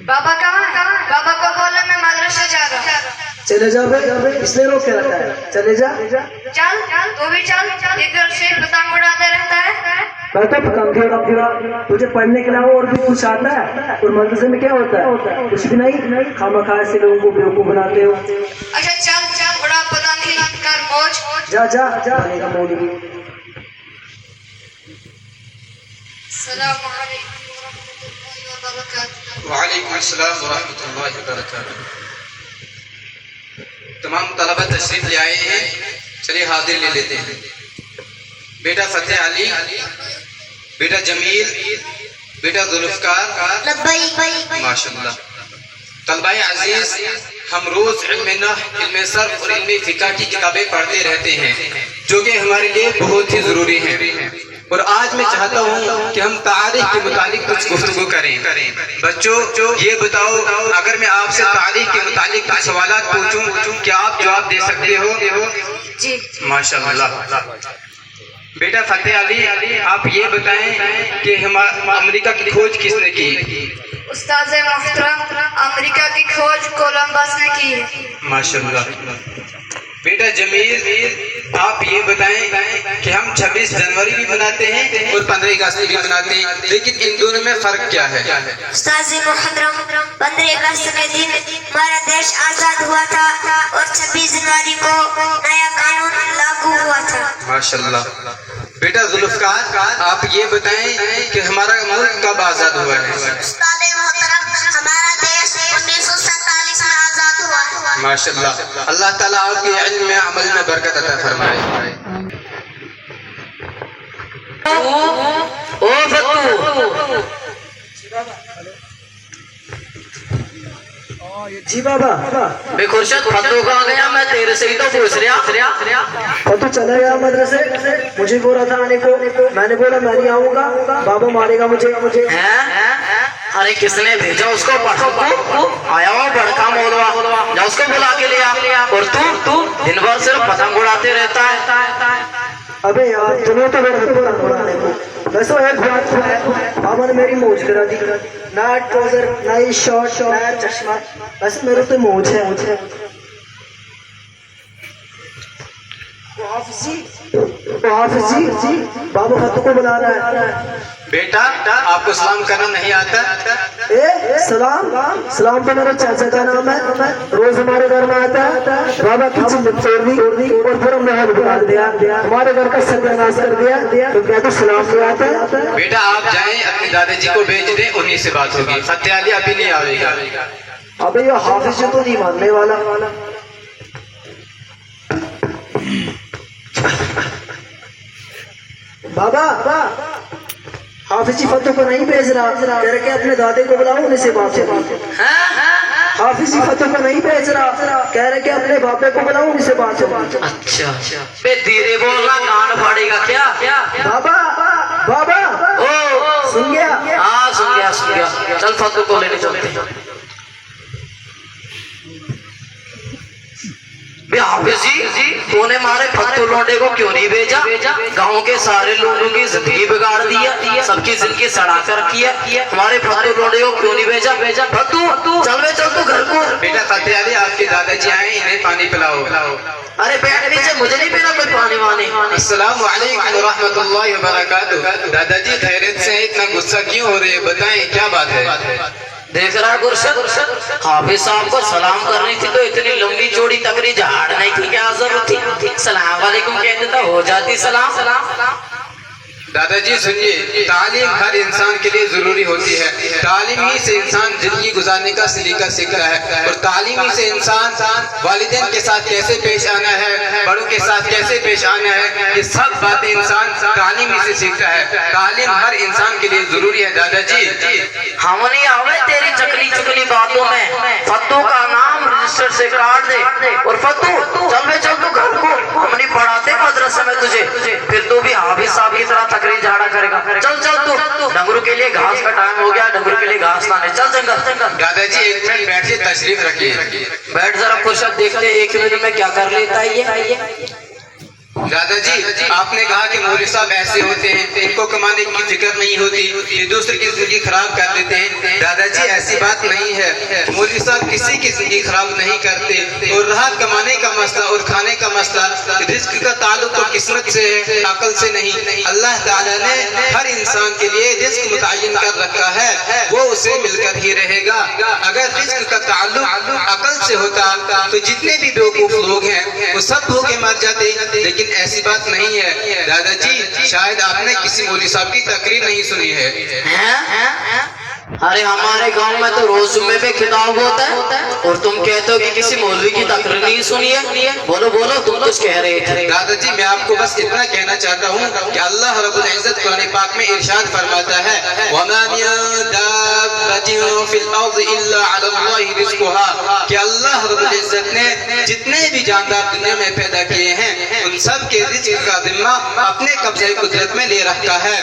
बाबा कहाँ है? बाबा को बोला मैं मदरसे जा रहा हूँ। चले जा बे, इसने रोक के रखा है। चले जा। चल तू भी चल, इधर से पतंग उड़ाते रहता है। मैं तो पतंग उड़ा, तुझे पढ़ने के अलावा और भी कुछ आता है? और मदरसे में क्या होता है? कुछ भी नहीं। खामखा से लोगों को बेवकूफ बनाते हो। अच्छा चल चल उड़ा पतंग ही कर मौज। जा जा जा का मौलवी। वालेकुम अस्सलाम वरहमतुल्लाहि वबरकातुहू। तमाम तलबा तशरीफ ले आए हैं, चलिए हाजिर ले लेते हैं। बेटा फतेह अली, बेटा जमील, बेटा जुल्फकार, माशाअल्लाह। तलबाए अजीज, हम रोज इल्म नहव, इल्म सर्फ और इल्म फिक़ह की किताबें पढ़ते रहते हैं, जो कि हमारे लिए बहुत ही जरूरी है। और आज मैं चाहता हूँ कि हम तारीख के मुतालिक कुछ गुफ्तगू करें। बच्चों ये बताओ, अगर मैं आपसे तारीख के मुतालिक कुछ सवाल पूछूं, क्या आप जवाब दे सकते हो? जी माशाअल्लाह। बेटा फतेह अली, आप ये बताएं कि अमेरिका की खोज किसने की? उस्ताद मोहतरम, अमेरिका की खोज कोलंबस ने की है। माशाअल्लाह। बेटा जमील, आप ये बताएं कि हम 26 जनवरी भी मनाते हैं और 15 अगस्त भी मनाते हैं, लेकिन इन दोनों में फर्क क्या है? उस्ताद मोहतरम, 15 अगस्त के दिन हमारा देश आजाद हुआ था और 26 जनवरी को नया कानून लागू हुआ था। माशाअल्लाह। बेटा जुल्फकार, आप ये बताएं कि हमारा मुल्क कब आजाद हुआ है? उस्ताद मोहतरम, हमारा देश 1947 में आजाद हुआ। माशाअल्लाह। अल्लाह ताला आपके इल्म में, अमल में बरकत अता फरमाए। ओ फतू, जी बाबा। बेखुरशद फतू कहाँ गया? मैं तेरे से ही तो पूछ रहा। फतू चला गया मदरसे, मुझे बोला था आने को। मैंने बोला मैं नहीं आऊंगा, बाबा मारेगा मुझे। हैं? अरे किसने भेजा उसको? आया हुआ बड़का मौलवा, जा उसको बुला के ले आ। और तू दिन भर सिर्फ पतंग उड़ाते रहता है। अबे यार, तुम्हें तो मेरे पतंग उड़ाने को वैसे एक बात है, बाबा ने मेरी मौज करा दी। नया ट्राउजर, नई शर्ट, नया चश्मा, वैसे मेरे तो मौज है। हाफिज जी, बाबा फतू को बुला रहा है। बेटा आपको सलाम करना नहीं आता? सलाम तो मेरे चाचा का नाम है, रोज हमारे घर में आता है। बाबा किचन में छोड़ दी और पूरा महल बिगाड़ दिया, हमारे घर का सत्यानाश कर दिया। तो क्या तो सलाम नहीं आता है? बेटा आप जाएं, अपने दादाजी को भेज दें, उन्हीं से बात होगी। फतेह अली अभी नहीं आएगा। अबे ये हाफिज जी तो नहीं मानने वाला। बाबा हाफिज जी फतू को नहीं भेज रहा, कह रहे अपने दादे को बुलाओ, उन्हीं से बात होगी। हाफिज जी फतू को नहीं भेज रहा, कह रहे अपने बापे को बुलाओ, उन्हीं से बात होगी। अच्छा, बे धीरे बोलना, कान फाड़ेगा क्या? बाबा ओ सुन गया? हाँ सुन गया। चल फतू को लेने चलते हैं। हाफिज जी, तूने मारे फतू लौंडे को क्यों नहीं भेजा? गांव के सारे लोगों की जिंदगी बिगाड़ दिया, सबकी जिंदगी सड़ा कर रखी है। हमारे फतू लौंडे को क्यों नहीं भेजा? फतू चल तू घर को। बेटा फतेह अली, आपके दादाजी आए, इन्हें पानी पिलाओ। अरे बैठ नीचे, मुझे नहीं पीना कोई पानी वानी। अस्सलाम वालेकुम रहमतुल्लाहि व बरकातुहू। दादाजी खैरियत से इतना गुस्सा क्यों हो रहे हैं? बताएं क्या बात है? देख रहा गुरशद, हाफिज साहब को सलाम करनी थी तो इतनी लंबी चौड़ी तकरी झाड़ नहीं थी, क्या जरूरत थी? सलाम वालेकुम कह देता, हो जाती सलाम। दादाजी सुनिए, तालीम हर इंसान के लिए जरूरी होती है। तालीम ही से इंसान जिंदगी गुजारने का सलीका सीखता है और तालीम ही से इंसान वालिदैन के साथ कैसे पेश आना है, बड़ों के साथ कैसे पेश आना है, ये सब बातें इंसान तालीम ही से सीखता है। तालीम हर इंसान के लिए जरूरी है। दादाजी हम नहीं आवे तेरी चकली चुकली बातों में। फत्तू का नाम रजिस्टर से काट दे और फत्तू चल बे चल, तू घर को हम नहीं पढ़ाते मदरसे में तुझे, फिर तू भी हाफिज साहब की तरह तकरीर झाड़ा करेगा। चल चल तू, डंगरू के लिए घास का टाइम हो गया, डंगरू के लिए घास लाने चल जंगल। दादाजी एक मिनट बैठिए, तशरीफ रखिए। बैठ जरा फुर्सत देखते एक मिनट में क्या कर लेता है ये। दादाजी आपने कहा कि मौलवी साहब ऐसे होते हैं, इनको कमाने की फिक्र नहीं होती, ये दूसरे की जिंदगी खराब कर देते हैं। दादाजी ऐसी बात नहीं है, मौलवी साहब किसी की जिंदगी खराब नहीं करते। और रहा कमाने का मसला और खाने का मसला, रिस्क का ताल्लुक तो किस्मत से है, अकल से नहीं। अल्लाह ताला ने हर इंसान के लिए रिस्क मुतय्यन कर रखा है, वो उसे मिलकर ही रहेगा। अगर रिस्क का ताल्लुक अकल से होता तो जितने भी बेवकूफ लोग हैं वो सब भूखे मर जाते, लेकिन ऐसी बात नहीं है। दादाजी शायद आपने किसी मौलवी साहब की तकरीर नहीं सुनी है। अरे हमारे गांव में तो रोज जुम्मे पे खिताब होता है और तुम कहते हो कि किसी मौलवी की तकरीर नहीं सुनी है। बोलो बोलो, तुम कुछ कह रहे थे। दादाजी मैं आपको बस इतना कहना चाहता हूँ कि अल्लाह रब्बुल इज्जत कुरान पाक में इरशाद फरमाता है, वमा मिन दाब्बतिन फिल अर्द इल्ला अला अल्लाहि रिज़्कुहा, कि अल्लाह रब्बुल इज्जत ने जितने भी जानदार दुनिया में पैदा किए हैं उन सब के रिज़्क का जिम्मा अपने कब्जे कुदरत में ले रखा है।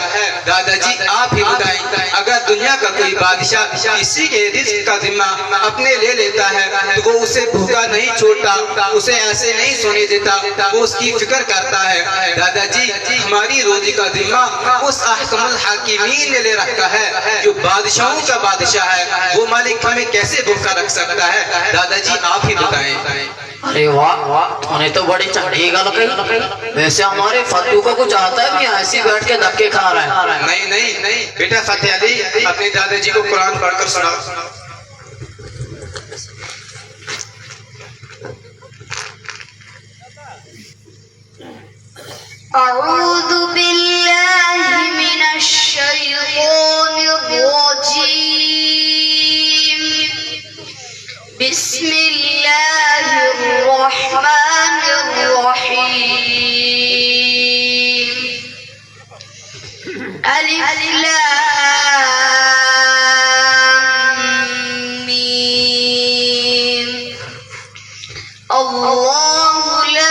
दादाजी आप ही बताएं, अगर दुनिया का कोई बादशाह इसी के रिस्क का जिम्मा अपने ले लेता है तो वो उसे भूखा नहीं छोड़ता, उसे ऐसे नहीं सोने देता, वो उसकी फिक्र करता है। दादाजी हमारी रोजी का जिम्मा उस अहकमुल हाकिमीन ने ले रखा है जो बादशाहों का बादशाह है, वो मालिक हमें कैसे भूखा रख सकता है। दादाजी आप ही बताएं। अरे वाह वाह, तूने तो बड़ी चंगी गल कही। वैसे हमारे फतू का कुछ आता है कि ऐसे बैठ के धक्के खा रहा है? नहीं बेटा फतेह अली अपने दादाजी को कुरान पढ़कर सुनाओ। अऊज़ु बिल्लाहि मिनश शैतानिर रजीम। बिस्मिल्लाहिर रहमानिर रहीम। अलिफ लाम मीम। अल्लाहु ला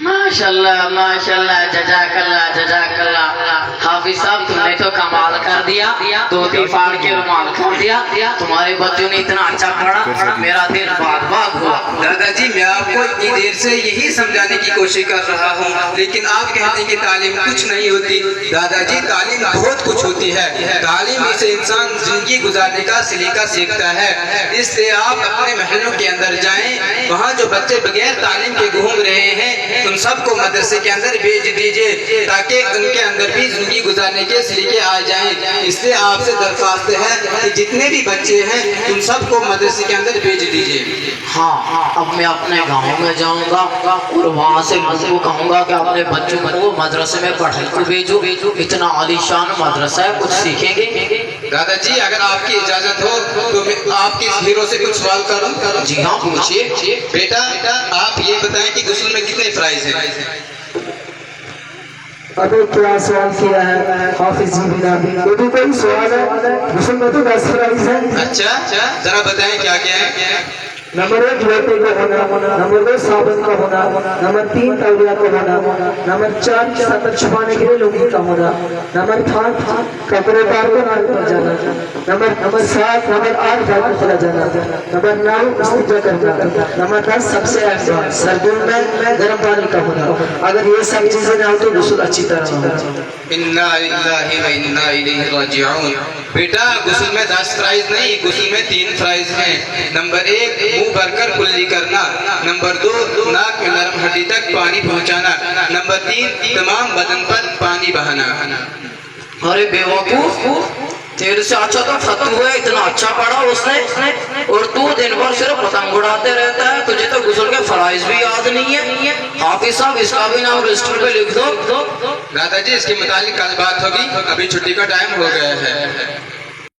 माशाल्लाह माशाल्लाह, जज़ाकल्लाह जज़ाकल्लाह। हाफिज साहब तुमने तो कमाल कर दिया, धोती फाड़ के रुमाल कर दिया। तुम्हारे बच्चों ने इतना अच्छा पढ़ा, मेरा दिल बाग बाग हुआ। दादाजी मैं आपको इतनी देर से यही समझाने की कोशिश कर रहा हूँ, लेकिन आप कहते हैं कि तालीम कुछ नहीं होती। दादाजी तालीम बहुत कुछ होती है। तालीम से इंसान जिंदगी गुजारने का सलीका सीखता है। इसलिए आप अपने महलों के अंदर जाएं, वहाँ जो बच्चे बगैर तालीम के घूम रहे हैं उन सबको मदरसे के अंदर भेज दीजिए ताकि उनके अंदर भी जिंदगी गुजारने के सलीके आ जाएं। इसलिए आपसे दरख्वास्त है कि जितने भी बच्चे हैं उन सबको मदरसे के अंदर भेज दीजिए। हाँ, अब मैं अपने गांव में जाऊंगा और वहाँ से लोगों को कहूँगा कि अपने बच्चों को मदरसे में पढ़ने को भेजो। इतना आलीशान मदरसा है, कुछ सीखेंगे। दादाजी अगर आपकी इजाजत हो तो मैं आपके इस हीरो से कुछ सवाल करूं? जी हाँ पूछिए। बेटा आप ये बताएं कि गुस्ल में कितने फ्राइज हैं? अबे क्या सवाल किया है हाफिज जी बिना वो भी कोई सवाल है? गुस्ल में तो 10 फ्राइज है। अच्छा जरा बताएं क्या क्या है? नंबर 1 लोटे का होना, नंबर 2 साबुन का होना, नंबर 3 तौलिया का होना, नंबर 4 सतर छुपाने के लिए लुंगी का होना, नंबर 5 कपड़े बार को नाल पर जाना, नंबर 7 नंबर 8 बार को चला जाना, नंबर 9 इस्तिंजा करना, नंबर 10 सबसे अहम सर्दियों में गर्म पानी का होना। अगर ये सब चीजें ना हो तो गुस्ल अच्छी तरह होगा। इन्ना लिल्लाहि व इन्ना इलैहि राजिऊन। बेटा गुस्ल में 10 फ्राइज नहीं, गुस्ल में 3 फ्राइज हैं। नंबर 1 मुंह भरकर कुल्ली करना, नंबर 2 नाक में नरम हड्डी तक पानी पहुंचाना, नंबर 3 तमाम बदन पर पानी बहाना। अरे बेवकूफ, तेरे से अच्छा तो फतू है, इतना अच्छा पढ़ा उसने, और तू दिन भर सिर्फ पतंग उड़ाते रहता है। तुझे तो गुस्ल के फराइज भी याद नहीं है। हाफिज साहब इसका भी नाम रजिस्टर पे लिख दो। दादाजी इसके मुतालिक कल बात होगी, अभी छुट्टी का टाइम हो गया है।